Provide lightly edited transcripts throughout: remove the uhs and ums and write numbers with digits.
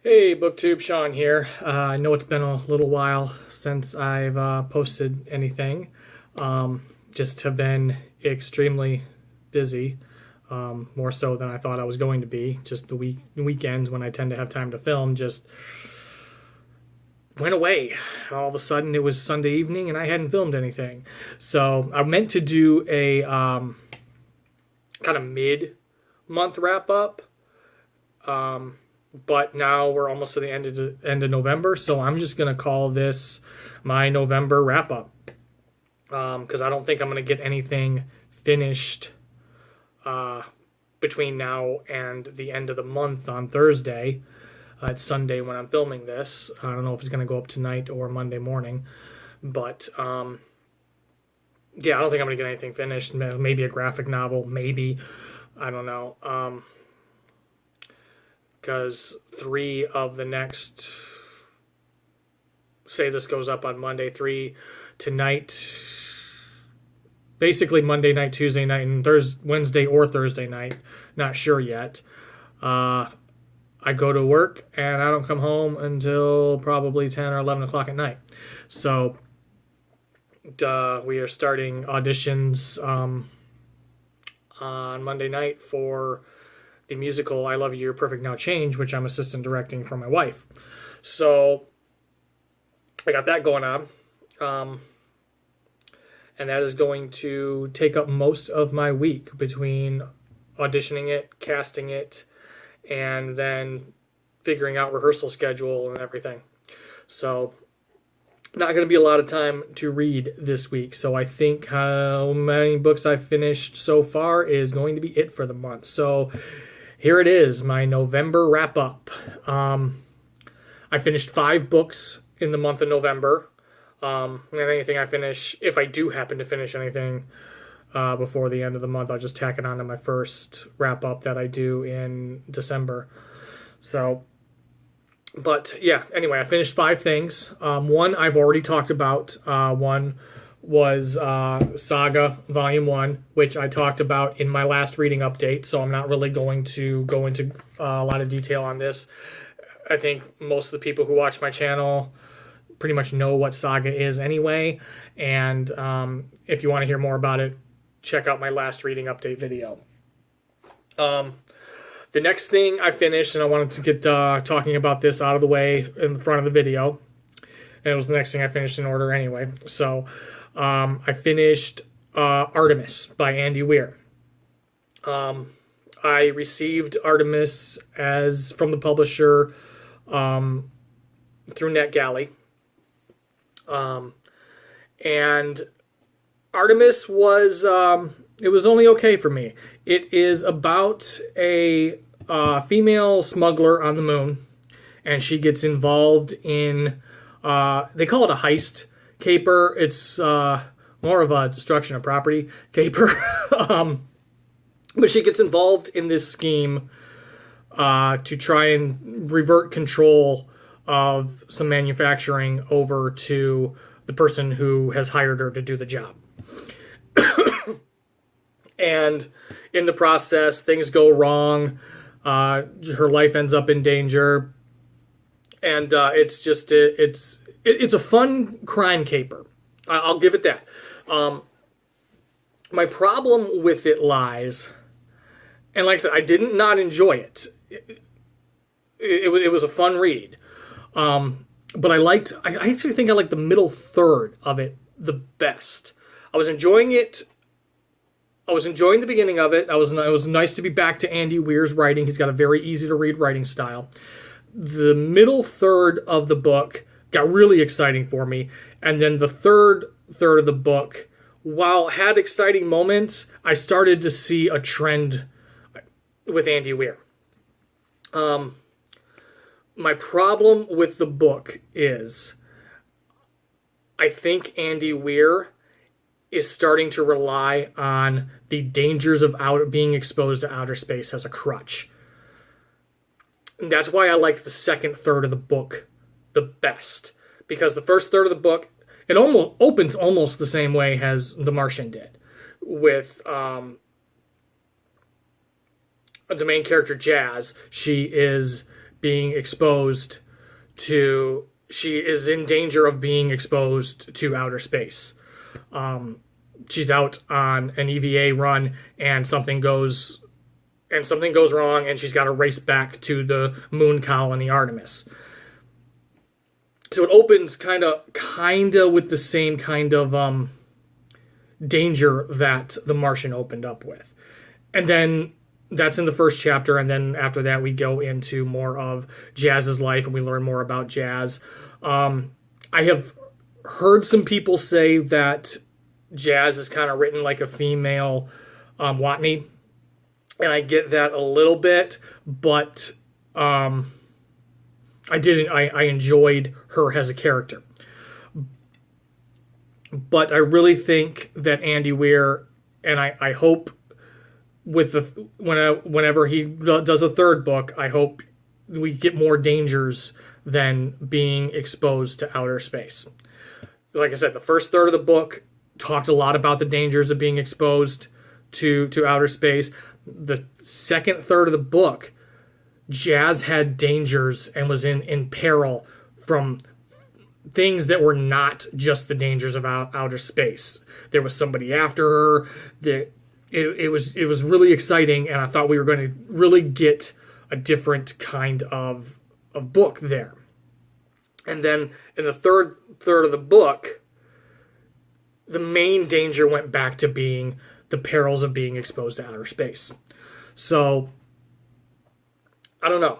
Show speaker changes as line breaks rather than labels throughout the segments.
Hey, BookTube, Sean here. I know it's been a little while since I've posted anything. Just have been extremely busy, more so than I thought I was going to be. Just the weekends when I tend to have time to film just went away. All of a sudden, it was Sunday evening and I hadn't filmed anything. So I meant to do a kind of mid-month wrap-up. But now we're almost to the end of November, so I'm just gonna call this my November wrap up, because I don't think I'm gonna get anything finished between now and the end of the month on Thursday. It's Sunday when I'm filming this. I don't know if it's gonna go up tonight or Monday morning, but yeah, I don't think I'm gonna get anything finished. Maybe a graphic novel, maybe, I don't know. Because 3 of the next, say this goes up on Monday, 3 tonight, basically Monday night, Tuesday night, and Wednesday or Thursday night, not sure yet. I go to work and I don't come home until probably 10 or 11 o'clock at night. So we are starting auditions on Monday night for the musical I Love You, You're Perfect Now Change, which I'm assistant directing for my wife. So I got that going on. And that is going to take up most of my week between auditioning it, casting it, and then figuring out rehearsal schedule and everything. So not going to be a lot of time to read this week. So I think how many books I've finished so far is going to be it for the month. So here it is, my November wrap-up. I finished 5 books in the month of November. And anything I finish, if I do happen to finish anything before the end of the month, I'll just tack it on to my first wrap-up that I do in December. So, but yeah, anyway, I finished 5 things. One I've already talked about. One was Saga Volume 1, which I talked about in my last reading update, so I'm not really going to go into a lot of detail on this. I think most of the people who watch my channel pretty much know what Saga is anyway, and if you want to hear more about it, check out my last reading update video. The next thing I finished, and I wanted to get talking about this out of the way in the front of the video, and it was the next thing I finished in order anyway, so I finished Artemis by Andy Weir. I received Artemis from the publisher through NetGalley. And Artemis was, it was only okay for me. It is about a female smuggler on the moon, and she gets involved in, they call it a heist caper. It's more of a destruction of property caper. But she gets involved in this scheme to try and revert control of some manufacturing over to the person who has hired her to do the job. And in the process, things go wrong. Her life ends up in danger. And it's just, it's a fun crime caper. I'll give it that. My problem with it lies, and like I said, I did not enjoy it. It was a fun read. But I actually think I liked the middle third of it the best. I was enjoying it. I was enjoying the beginning of it. It was nice to be back to Andy Weir's writing. He's got a very easy to read writing style. The middle third of the book got really exciting for me. And then the third of the book, while it had exciting moments, I started to see a trend with Andy Weir. My problem with the book is I think Andy Weir is starting to rely on the dangers of being exposed to outer space as a crutch. And that's why I liked the second third of the book the best. Because the first third of the book, it almost opens almost the same way as The Martian did. With the main character, Jazz. She is being exposed to, she is in danger of being exposed to outer space. She's out on an EVA run and something goes wrong, and she's got to race back to the moon colony Artemis. So it opens kind of with the same kind of danger that The Martian opened up with. And then that's in the first chapter, and then after that we go into more of Jazz's life, and we learn more about Jazz. I have heard some people say that Jazz is kind of written like a female Watney, and I get that a little bit, but I enjoyed her as a character. But I really think that Andy Weir, and I hope with whenever he does a third book, I hope we get more dangers than being exposed to outer space. Like I said, the first third of the book talked a lot about the dangers of being exposed to outer space. The second third of the book, Jazz had dangers and was in peril from things that were not just the dangers of outer space. There was somebody after her. It was really exciting, and I thought we were going to really get a different kind of book there. And then in the third of the book, the main danger went back to being the perils of being exposed to outer space. So, I don't know.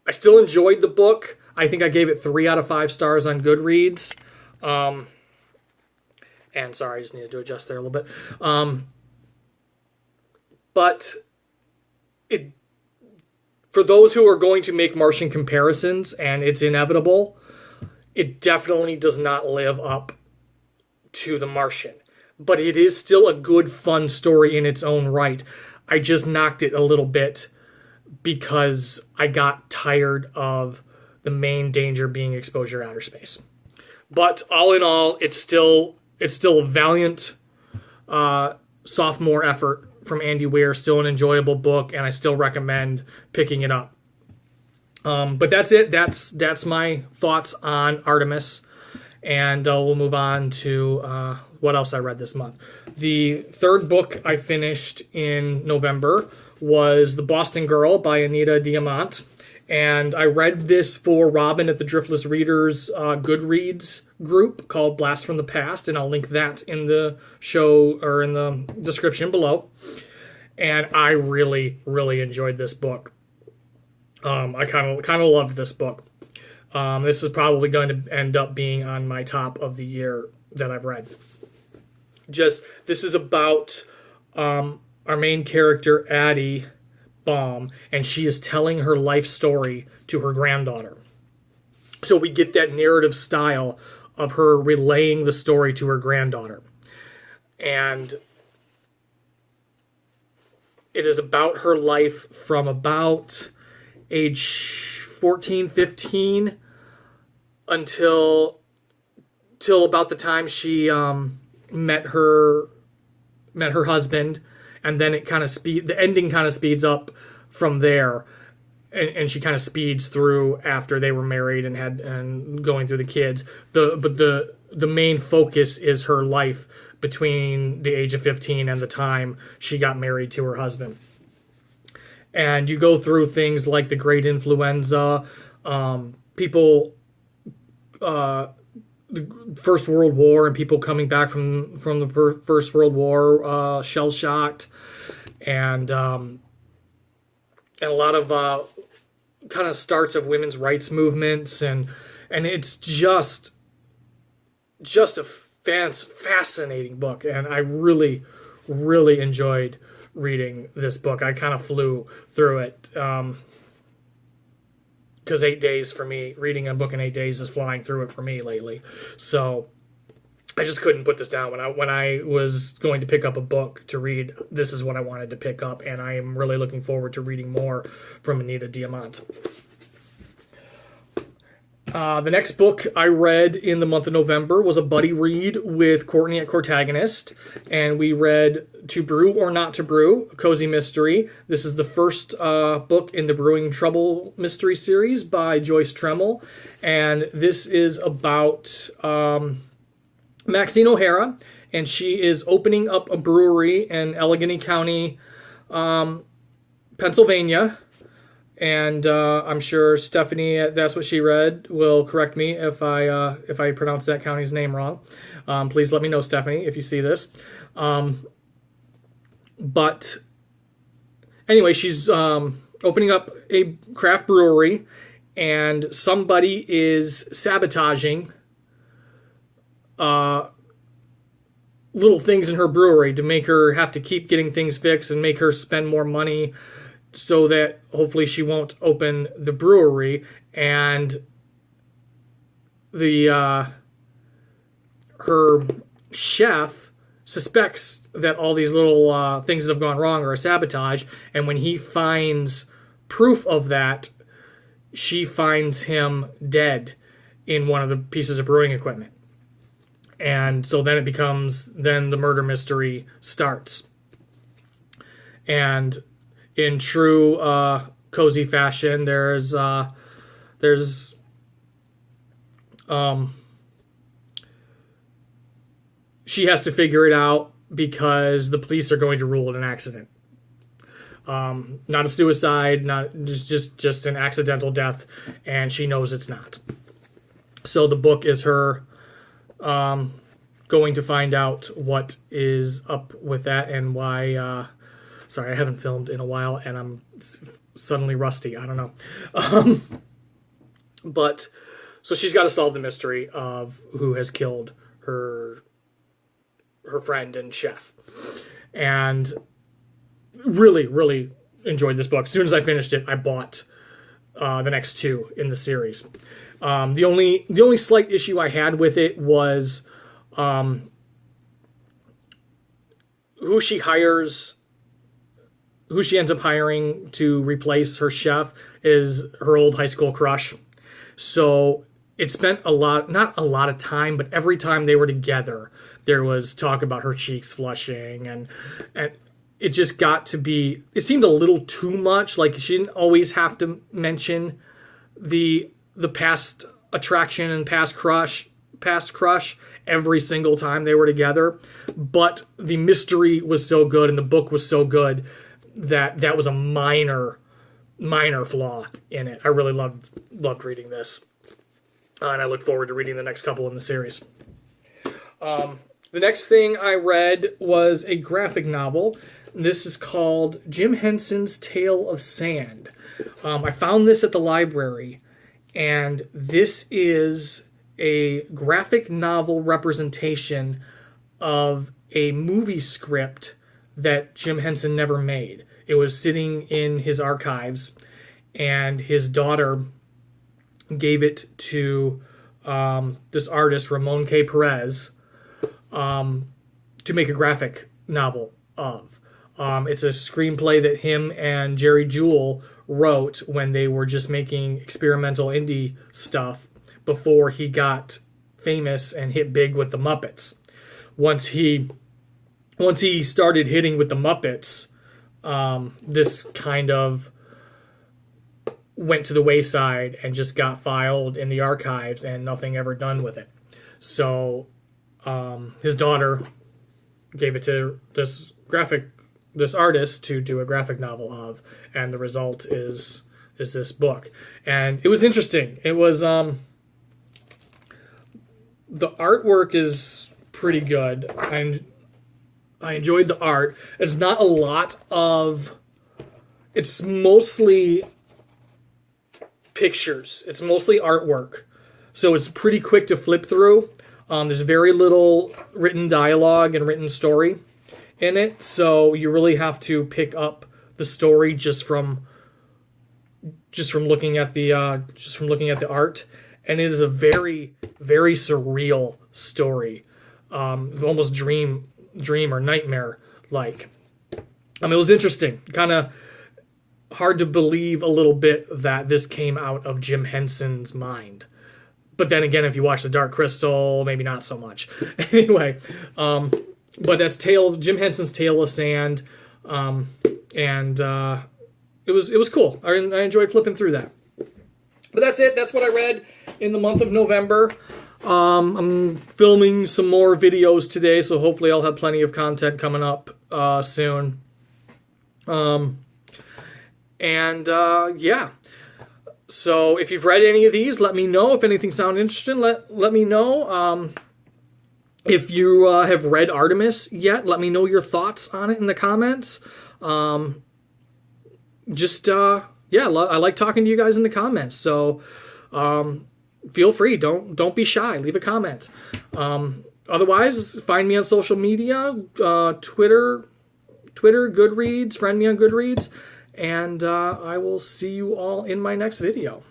I still enjoyed the book. I think I gave it 3 out of 5 stars on Goodreads. And sorry, I just needed to adjust there a little bit. But for those who are going to make Martian comparisons, and it's inevitable, it definitely does not live up to The Martian. But it is still a good, fun story in its own right. I just knocked it a little bit because I got tired of the main danger being exposure to outer space. But all in all, it's still a valiant sophomore effort from Andy Weir. Still an enjoyable book, and I still recommend picking it up. But that's it. That's my thoughts on Artemis, and we'll move on to what else I read this month. The third book I finished in November was The Boston Girl by Anita Diamant. And I read this for Robin at the Driftless Readers Goodreads group called Blast from the Past, and I'll link that in the show or in the description below. And I really, really enjoyed this book. I kind of loved this book. This is probably going to end up being on my top of the year that I've read. This is about our main character, Addie Baum, and she is telling her life story to her granddaughter. So we get that narrative style of her relaying the story to her granddaughter. And it is about her life from about age 14, 15 until about the time she met her husband. And then the ending kind of speeds up from there, and she kind of speeds through after they were married and going through the kids. But the main focus is her life between the age of 15 and the time she got married to her husband. And you go through things like the Great Influenza, the First World War, and people coming back from the First World War shell-shocked, and a lot of kind of starts of women's rights movements, and it's just a fascinating book, and I really, really enjoyed reading this book. I kind of flew through it. Because 8 days for me, reading a book in 8 days is flying through it for me lately. So I just couldn't put this down. When I was going to pick up a book to read, this is what I wanted to pick up, and I am really looking forward to reading more from Anita Diamant. The next book I read in the month of November was a buddy read with Courtney at Cortagonist, and we read To Brew or Not to Brew, a cozy mystery. This is the first book in the Brewing Trouble mystery series by Joyce Tremmel, and this is about Maxine O'Hara, and she is opening up a brewery in Allegheny County, Pennsylvania. And I'm sure Stephanie, that's what she read, will correct me if I pronounce that county's name wrong. Please let me know, Stephanie, if you see this. But anyway, she's opening up a craft brewery, and somebody is sabotaging little things in her brewery to make her have to keep getting things fixed and make her spend more money, so that hopefully she won't open the brewery. And her chef suspects that all these little things that have gone wrong are a sabotage, and when he finds proof of that, she finds him dead in one of the pieces of brewing equipment. And so then the murder mystery starts. And in true cozy fashion, there's she has to figure it out because the police are going to rule it an accident, not a suicide, not just an accidental death, and she knows it's not. So the book is her going to find out what is up with that and why. Sorry, I haven't filmed in a while, and I'm suddenly rusty. I don't know. But, so she's got to solve the mystery of who has killed her friend and chef. And really, really enjoyed this book. As soon as I finished it, I bought the next two in the series. The only slight issue I had with it was who she ends up hiring to replace her chef is her old high school crush. So it spent not a lot of time, but every time they were together, there was talk about her cheeks flushing, and it just got to be, it seemed a little too much. Like, she didn't always have to mention the past attraction and past crush every single time they were together. But the mystery was so good and the book was so good that was a minor flaw in it. I really loved reading this, and I look forward to reading the next couple in the series. The next thing I read was a graphic novel. This is called Jim Henson's Tale of Sand. I found this at the library, and this is a graphic novel representation of a movie script that Jim Henson never made. It was sitting in his archives, and his daughter gave it to this artist, Ramon K. Perez, to make a graphic novel of. It's a screenplay that him and Jerry Jewell wrote when they were just making experimental indie stuff before he got famous and hit big with the Muppets. Once he started hitting with the Muppets, this kind of went to the wayside and just got filed in the archives and nothing ever done with it. So his daughter gave it to this artist to do a graphic novel of, and the result is this book. And it was interesting. It was the artwork is pretty good. I enjoyed the art. It's not a lot of... It's mostly pictures. It's mostly artwork. So it's pretty quick to flip through. There's very little written dialogue and written story in it. So you really have to pick up the story just from looking at the art. And it is a very, very surreal story. Almost dream or nightmare like. It was interesting, kind of hard to believe a little bit that this came out of Jim Henson's mind. But then again, if you watch The Dark Crystal, maybe not so much. Anyway, but that's Jim Henson's Tale of Sand, and it was cool. I enjoyed flipping through that. But that's it. That's what I read in the month of November. I'm filming some more videos today, so hopefully I'll have plenty of content coming up soon. Yeah. So if you've read any of these, let me know. If anything sounds interesting, let me know. If you have read Artemis yet, let me know your thoughts on it in the comments. Yeah, I like talking to you guys in the comments. So feel free. Don't be shy. Leave a comment. Otherwise, find me on social media, Twitter, Goodreads. Friend me on Goodreads. And I will see you all in my next video.